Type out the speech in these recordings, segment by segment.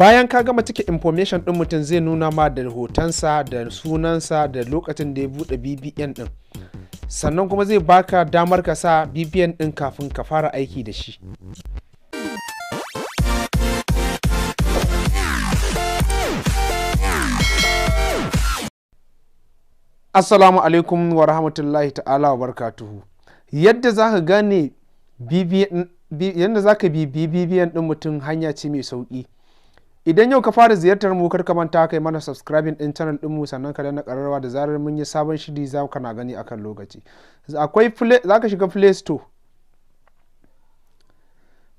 bayan ka gama cike information ɗin mutum zai nuna ma da hotonsa da sunansa da lokacin da ya buɗe BBN ɗin, sannan kuma zai baka damar ka sa BBN ɗin kafin ka fara aiki da shi. Assalamu alaikum wa rahmatullahi ta'ala wa barakatuhu. Yadda za ka gane yadda za ka bi BBN ɗin mutum hanya ce mai sauƙi. Idan yau ka fara ziyartar mu kar ka manta kai mana subscribing ɗin channel ɗinmu, sannan ka danna ƙararrawa da zarar mun yi sabon shiri za ka na gani akan lokaci. Za ka shiga Play Store.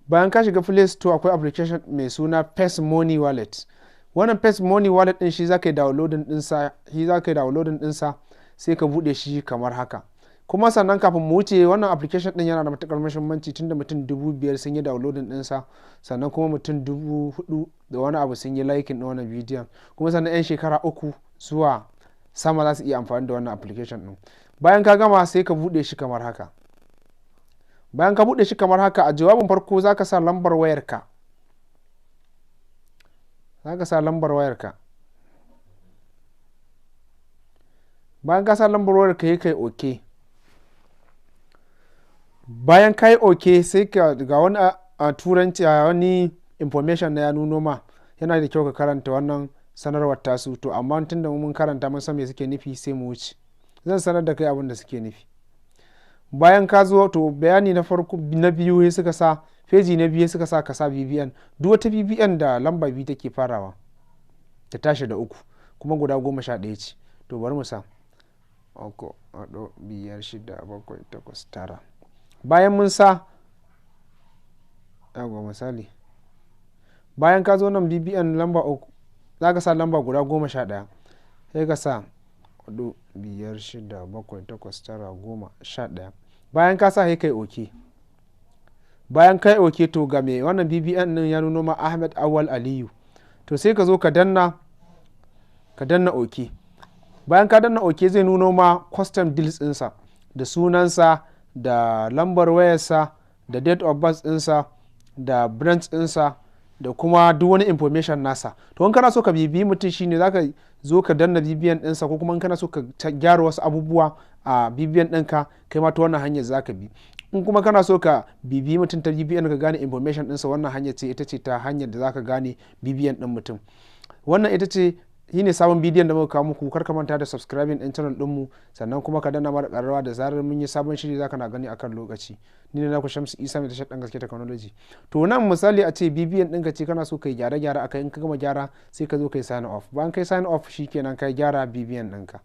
Bayan ka shiga Play Store akwai application mai suna First Money Wallet. Wannan First Money Wallet ɗin shi za ka yi downloading ɗinsa sai ka buɗe shi kamar haka. Kuma sannan kafin mu wuce, wannan application ɗin yana da matuƙar muhimmanci tunda mutum 5,000 sun yi downloading ɗinsa, sannan kuma mutum 4,000 da wani abu sun yi liking ɗin wannan bidiyon, kuma sannan 'yan shekara 3 zuwa sama za su iya amfani da wannan application ɗin. Bayan ka gama sai ka buɗe shi kamar haka. Bayan ka buɗe shi kamar haka, a jawabin farko za ka sa lambar wayarka. Bayan ka sa lambar wayarka yi kai OK. Bayan ka yi OK sai ka ga wani a turanci a wani information na ya nuno ma, yana da kyau ka karanta wannan sanarwar tasu, to amma tun da mun karanta mun san me suke nufi sai mu wuce. Zan sanar da kai abin da suke nufi. Bayan ka zo to bayani na farko na biyu suka sa feji na biyu suka sa ka sa BBN. Duk wata BBN da lamba 2 take farawa ta tashi da 3 kuma guda 11 ce. To bari mu sa 3 4 5 6 7 8 9. Bayan mun sa misali, bayan ka zo nan BBN lamba 3 za ka sa lamba guda 11 sai ka sa 4 5 6 7 8 9 10 11. bayan ka sa sai kai OK. Bayan kai OK to ga me wannan BBN din ya nuno ma Ahmed Awal Aliyu, to sai ka zo ka danna OK. Bayan ka danna OK zai nuno ma custom deals ɗinsa da sunansa da lambar wayarsa da date of birth ɗinsa da branch ɗinsa da kuma duk wani information nasa. To in kana so ka bibiyi mutum shine zaka zo ka danna BBN ɗinsa, ko kuma in kana so ka gyara wasu abubuwa a BBN ɗinka kai ma ta wannan hanyar zaka bi. In kuma kana so ka bibiyi mutum ta BBN ka gane information ɗinsa, wannan hanyar ce ita ce ta hanyar da zaka gane BBN ɗin mutum. Wannan ita ce shine sabon bidiyon da muka kawo muku. Kar ka manta da subscribing ɗin channel ɗinmu, sannan kuma ka danna mara ƙararrawa da zarar mun yi sabon shiri zaka na gani akan lokaci. Ni ne naku Shamsu Isa mai tashar ɗan gaske technology. To nan misali a ce BBN ɗinka ce kana so kai gyare-gyare akai, in ka gama gyara sai ka zo kai sign off. Bayan kai sign off shikenan kai gyara BBN ɗinka.